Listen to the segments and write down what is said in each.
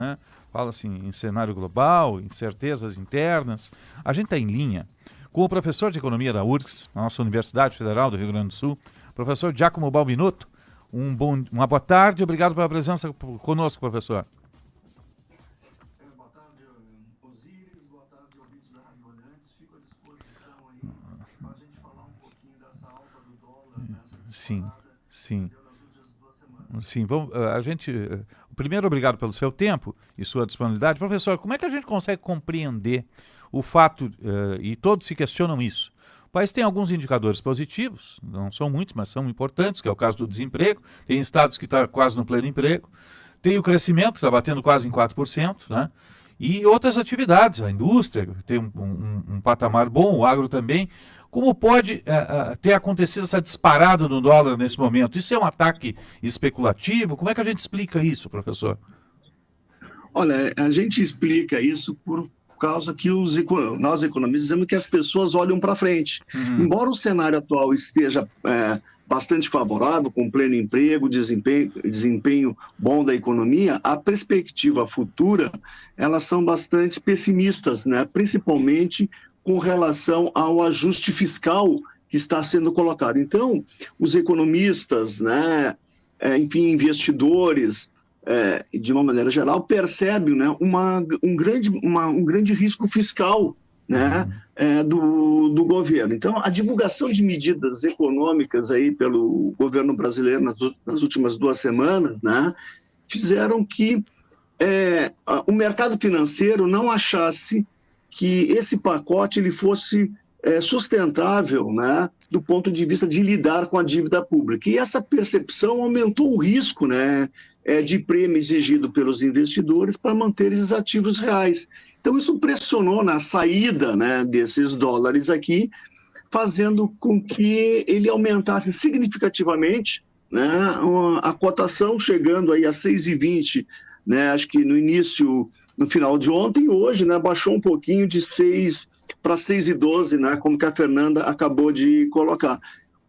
né? Fala-se em cenário global, incertezas internas. A gente está em linha com o professor de Economia da URGS, a nossa Universidade Federal do Rio Grande do Sul, professor Giacomo Balbinotto. Uma boa tarde, obrigado pela presença conosco, professor. Boa tarde, Osíris, boa tarde, ouvintes da Rádio Bandeirantes. Fico à disposição aí para a gente falar um pouquinho dessa alta do dólar, nessa disparada Sim. que deu nas últimas 2 semanas. Sim, primeiro, obrigado pelo seu tempo e sua disponibilidade. Professor, como é que a gente consegue compreender o fato, e todos se questionam isso? O país tem alguns indicadores positivos, não são muitos, mas são importantes, que é o caso do desemprego. Tem estados que estão quase no pleno emprego. Tem o crescimento, que está batendo quase em 4%, né? E outras atividades, a indústria tem um patamar bom, o agro também. Como pode ter acontecido essa disparada no dólar nesse momento? Isso é um ataque especulativo? Como é que a gente explica isso, professor? Olha, a gente explica isso por causa que nós economistas dizemos que as pessoas olham para frente. Embora o cenário atual esteja bastante favorável, com pleno emprego, desempenho bom da economia, a perspectiva futura, elas são bastante pessimistas, né? Principalmente com relação ao ajuste fiscal que está sendo colocado. Então, os economistas, né, enfim, investidores, de uma maneira geral, percebem, né, um grande risco fiscal, né, do governo. Então, a divulgação de medidas econômicas aí pelo governo brasileiro nas últimas 2 semanas, né, fizeram que o mercado financeiro não achasse que esse pacote ele fosse sustentável, né, do ponto de vista de lidar com a dívida pública. E essa percepção aumentou o risco, né, de prêmio exigido pelos investidores para manter esses ativos reais. Então, isso pressionou na saída, né, desses dólares aqui, fazendo com que ele aumentasse significativamente, né, a cotação chegando aí a 6,20, né, acho que no final de ontem, hoje, né, baixou um pouquinho de 6 para 6,12, né, como que a Fernanda acabou de colocar.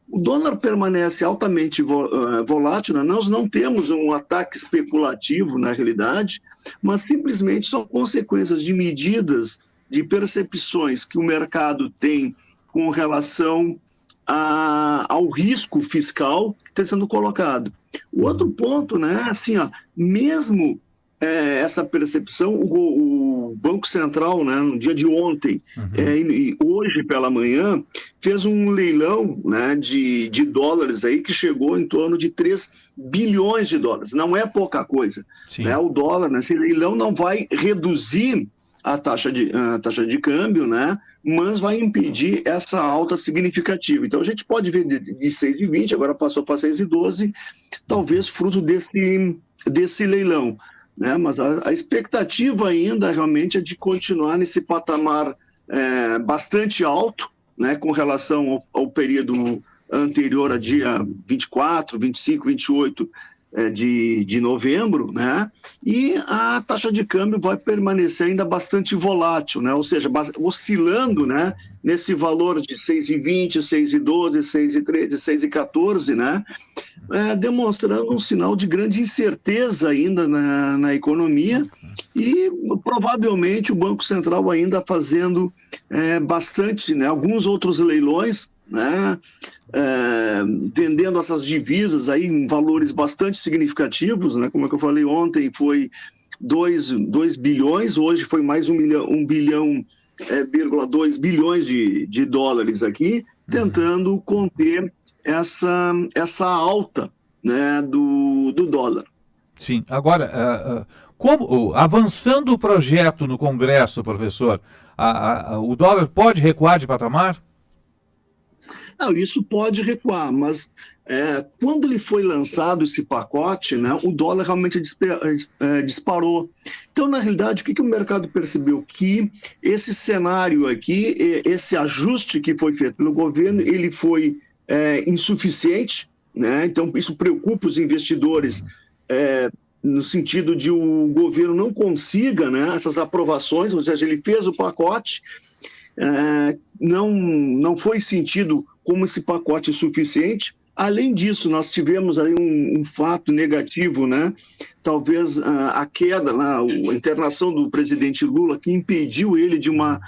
O dólar permanece altamente volátil, né? Nós não temos um ataque especulativo na realidade, mas simplesmente são consequências de medidas, de percepções que o mercado tem com relação ao risco fiscal que está sendo colocado. O outro ponto, né, assim, ó, mesmo essa percepção, o Banco Central, né, no dia de ontem, e hoje pela manhã, fez um leilão, né, de dólares aí que chegou em torno de 3 bilhões de dólares. Não é pouca coisa. Né? O dólar, nesse leilão, não vai reduzir a taxa de câmbio, né, mas vai impedir essa alta significativa. Então, a gente pode ver de 6,20, agora passou para 6,12, talvez fruto desse leilão. Né? Mas a expectativa ainda realmente é de continuar nesse patamar bastante alto, né, com relação ao período anterior a dia 24, 25, 28 de novembro, né? E a taxa de câmbio vai permanecer ainda bastante volátil, né? Ou seja, oscilando, né, nesse valor de 6,20, 6,12, 6,13, 6,14, né? Demonstrando um sinal de grande incerteza ainda na economia e provavelmente o Banco Central ainda fazendo bastante, né, alguns outros leilões, né, vendendo essas divisas aí em valores bastante significativos, né, como é que eu falei ontem, foi 2 bilhões, hoje foi mais 1 bilhão, 2 bilhões de dólares aqui, tentando conter essa alta, né, do dólar. Sim, agora, avançando o projeto no Congresso, professor, o dólar pode recuar de patamar? Não, isso pode recuar, mas quando ele foi lançado esse pacote, né, o dólar realmente disparou. Então, na realidade, o que o mercado percebeu? Que esse cenário aqui, esse ajuste que foi feito pelo governo, ele foi insuficiente, né? Então isso preocupa os investidores no sentido de o governo não consiga, né, essas aprovações, ou seja, ele fez o pacote, não foi sentido como esse pacote suficiente, Além disso, nós tivemos aí um fato negativo, né? Talvez a queda, a internação do presidente Lula, que impediu ele de uma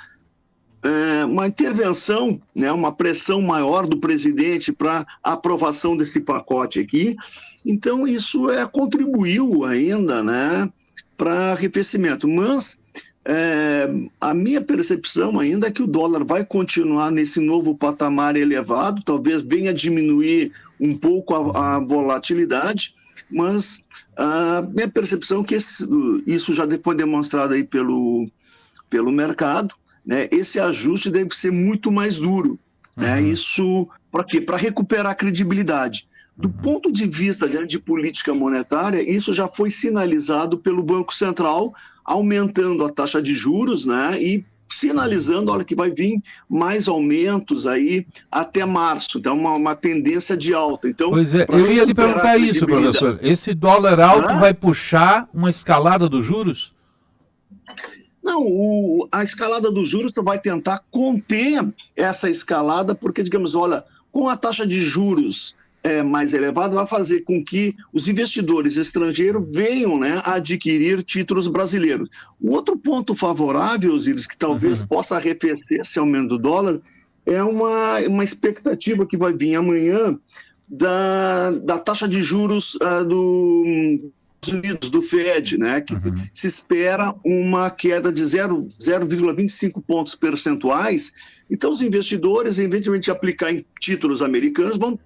intervenção, né? Uma pressão maior do presidente para a aprovação desse pacote aqui. Então, isso contribuiu ainda, né, para arrefecimento. Mas a minha percepção ainda é que o dólar vai continuar nesse novo patamar elevado, talvez venha diminuir um pouco a volatilidade, mas a minha percepção é que isso já foi demonstrado aí pelo mercado, né? Esse ajuste deve ser muito mais duro, né? Isso para quê? Para recuperar a credibilidade. Do ponto de vista de política monetária, isso já foi sinalizado pelo Banco Central, aumentando a taxa de juros, né, e sinalizando, olha, que vai vir mais aumentos aí até março. Então, uma tendência de alta. Então, pois é, eu ia lhe perguntar isso, professor. Esse dólar alto vai puxar uma escalada dos juros? Não, a escalada dos juros vai tentar conter essa escalada, porque, digamos, olha, com a taxa de juros mais elevado, vai fazer com que os investidores estrangeiros venham, né, a adquirir títulos brasileiros. O outro ponto favorável, Osiris, que talvez possa arrefecer esse aumento do dólar, é uma expectativa que vai vir amanhã da taxa de juros dos Estados Unidos, do Fed, né, que se espera uma queda de 0,25 pontos percentuais. Então, os investidores, em vez de aplicar em títulos americanos, vão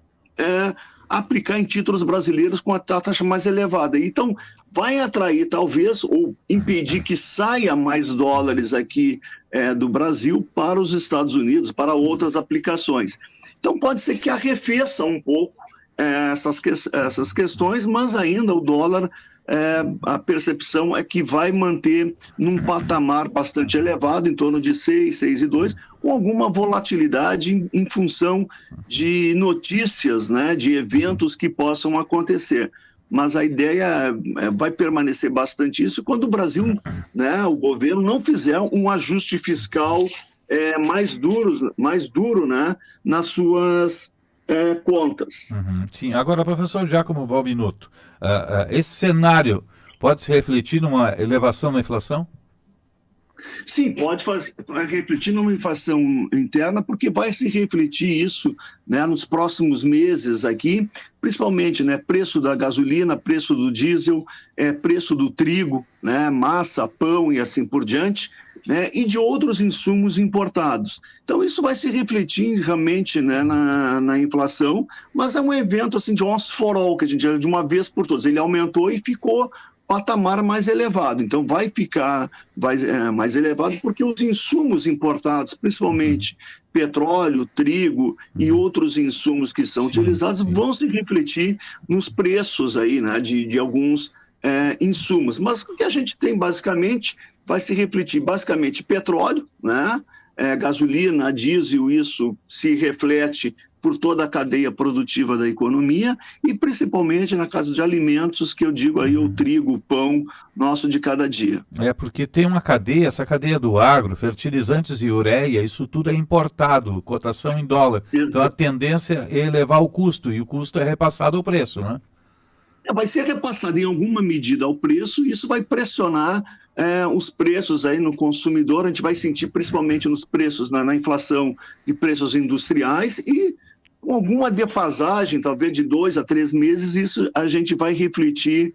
aplicar em títulos brasileiros com a taxa mais elevada. Então, vai atrair, talvez, ou impedir que saia mais dólares aqui do Brasil para os Estados Unidos, para outras aplicações. Então, pode ser que arrefeça um pouco essas questões, mas ainda o dólar, a percepção é que vai manter num patamar bastante elevado, em torno de 6,2, com alguma volatilidade em função de notícias, né, de eventos que possam acontecer. Mas a ideia vai permanecer bastante isso quando o Brasil, né, o governo, não fizer um ajuste fiscal mais duro, né, nas suas contas. Sim, agora, professor Giacomo Balbinotto, esse cenário pode se refletir numa elevação na inflação? Sim, vai refletir numa inflação interna, porque vai se refletir isso, né, nos próximos meses aqui, principalmente, né, preço da gasolina, preço do diesel, preço do trigo, né, massa, pão e assim por diante, né, e de outros insumos importados. Então, isso vai se refletir realmente, né, na inflação, mas é um evento assim, de once for all, que a gente de uma vez por todas. Ele aumentou e ficou patamar mais elevado. Então, vai ficar mais elevado porque os insumos importados, principalmente petróleo, trigo e outros insumos que são utilizados, vão se refletir nos preços aí, né, de alguns insumos. Mas o que a gente tem, basicamente, vai se refletir, basicamente, petróleo, né, gasolina, diesel, isso se reflete por toda a cadeia produtiva da economia e principalmente na casa de alimentos, que eu digo aí o trigo, o pão nosso de cada dia. Porque tem uma cadeia, essa cadeia do agro, fertilizantes e ureia, isso tudo é importado, cotação em dólar. Então a tendência é elevar o custo e o custo é repassado ao preço, né? Vai ser repassado em alguma medida ao preço e isso vai pressionar os preços aí no consumidor. A gente vai sentir principalmente nos preços, na inflação de preços industriais e com alguma defasagem, talvez de 2 a 3 meses, isso a gente vai refletir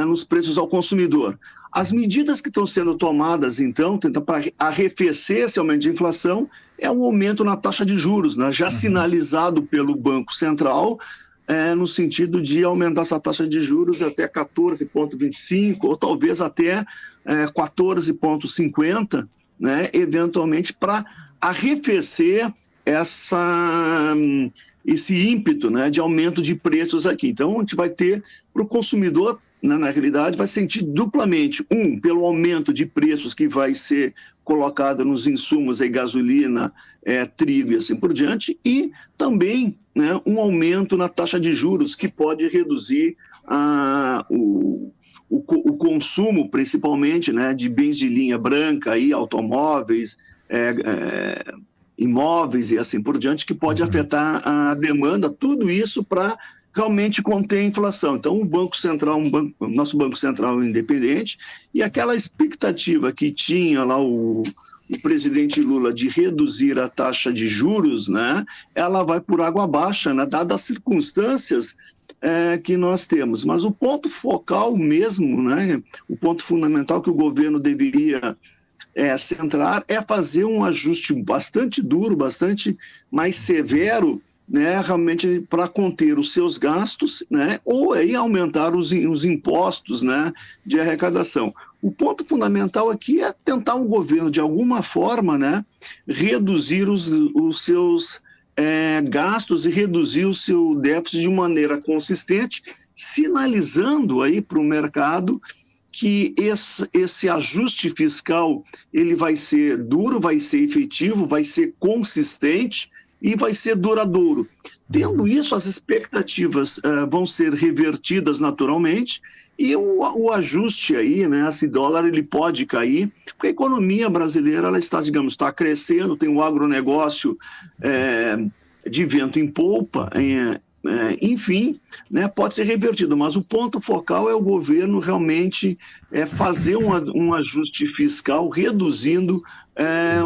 nos preços ao consumidor. As medidas que estão sendo tomadas, então, para arrefecer esse aumento de inflação, é o aumento na taxa de juros, né, já sinalizado pelo Banco Central, no sentido de aumentar essa taxa de juros até 14,25 ou talvez até 14,50, né, eventualmente para arrefecer esse ímpeto, né, de aumento de preços aqui. Então, a gente vai ter, para o consumidor, né, na realidade, vai sentir duplamente, pelo aumento de preços que vai ser colocado nos insumos, aí, gasolina, trigo e assim por diante, e também, né, um aumento na taxa de juros, que pode reduzir o consumo, principalmente, né, de bens de linha branca, aí, automóveis, imóveis e assim por diante, que pode afetar a demanda, tudo isso para realmente conter a inflação. Então, o Banco Central, o nosso Banco Central independente, e aquela expectativa que tinha lá o presidente Lula de reduzir a taxa de juros, né, ela vai por água abaixo, né, dadas as circunstâncias que nós temos. Mas o ponto focal mesmo, né, o ponto fundamental que o governo deveria centrar é fazer um ajuste bastante duro, bastante mais severo, né, realmente para conter os seus gastos, né, ou aí aumentar os impostos, né, de arrecadação. O ponto fundamental aqui é tentar o governo, de alguma forma, né, reduzir os seus gastos e reduzir o seu déficit de maneira consistente, sinalizando aí para o mercado que esse ajuste fiscal ele vai ser duro, vai ser efetivo, vai ser consistente e vai ser duradouro. Tendo isso, as expectativas vão ser revertidas naturalmente e o ajuste aí, né, esse dólar, ele pode cair, porque a economia brasileira ela está crescendo, tem um agronegócio de vento em polpa, enfim, né, pode ser revertido, mas o ponto focal é o governo realmente fazer um ajuste fiscal reduzindo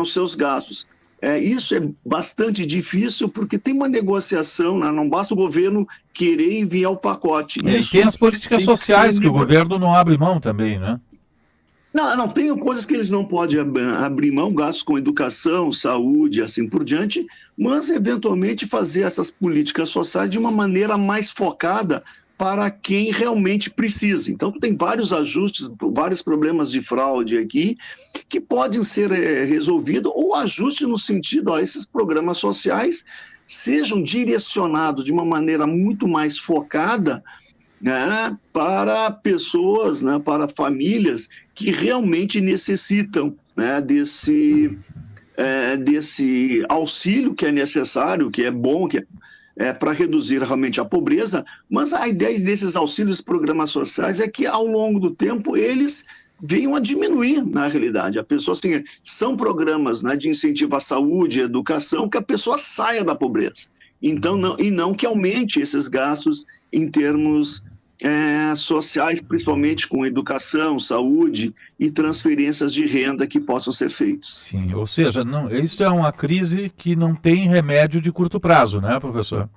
os seus gastos. Isso é bastante difícil porque tem uma negociação, né? Não basta o governo querer enviar o pacote. E tem as políticas sociais que o governo não abre mão também, né? Não, tem coisas que eles não podem abrir mão, gastos com educação, saúde, assim por diante, mas eventualmente fazer essas políticas sociais de uma maneira mais focada para quem realmente precisa. Então, tem vários ajustes, vários problemas de fraude aqui que podem ser resolvidos, ou ajuste no sentido, esses programas sociais sejam direcionados de uma maneira muito mais focada, né, para pessoas, né, para famílias que realmente necessitam, né, desse auxílio que é necessário, que é bom, que para reduzir realmente a pobreza, mas a ideia desses auxílios e programas sociais é que, ao longo do tempo, eles venham a diminuir, na realidade. A pessoa, assim, são programas, né, de incentivo à saúde, à educação, que a pessoa saia da pobreza. Então, não que aumente esses gastos em termos sociais, principalmente com educação, saúde e transferências de renda que possam ser feitas. Sim, ou seja, isso é uma crise que não tem remédio de curto prazo, né, professor?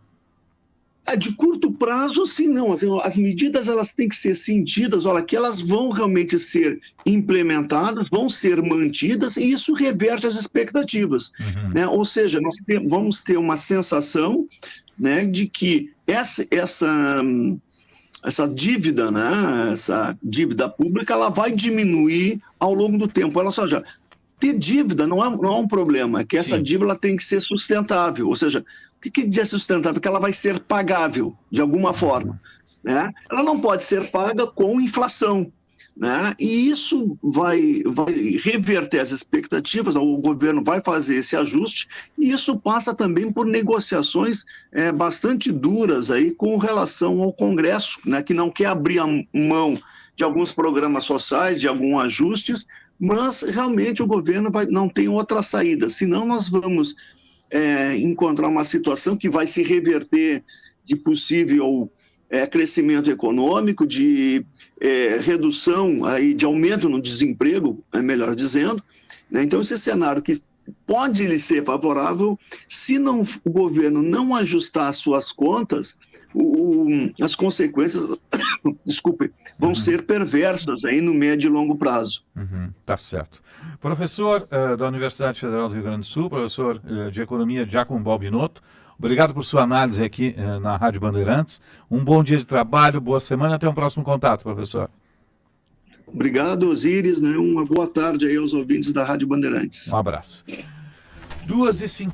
De curto prazo, sim, não. As medidas elas têm que ser sentidas, olha, que elas vão realmente ser implementadas, vão ser mantidas, e isso reverte as expectativas. Né? Ou seja, nós vamos ter uma sensação, né, de que essa dívida, né, essa dívida pública, ela vai diminuir ao longo do tempo. Ou seja, ter dívida não é um problema, é que essa dívida tem que ser sustentável. Ou seja, o que é sustentável? Que ela vai ser pagável de alguma forma. Né? Ela não pode ser paga com inflação. Né? E isso vai reverter as expectativas, o governo vai fazer esse ajuste, e isso passa também por negociações bastante duras aí com relação ao Congresso, né, que não quer abrir a mão de alguns programas sociais, de alguns ajustes, mas realmente o governo não tem outra saída, senão nós vamos encontrar uma situação que vai se reverter de possível crescimento econômico, de redução, aí, de aumento no desemprego, melhor dizendo. Né? Então, esse cenário que pode lhe ser favorável, se o governo não ajustar as suas contas, as consequências vão ser perversas aí no médio e longo prazo. Tá certo. Professor da Universidade Federal do Rio Grande do Sul, professor de Economia Giacomo Balbinotto, obrigado por sua análise aqui na Rádio Bandeirantes. Um bom dia de trabalho, boa semana, até um próximo contato, professor. Obrigado, Osíris, né? Uma boa tarde aí aos ouvintes da Rádio Bandeirantes. Um abraço. 2h50.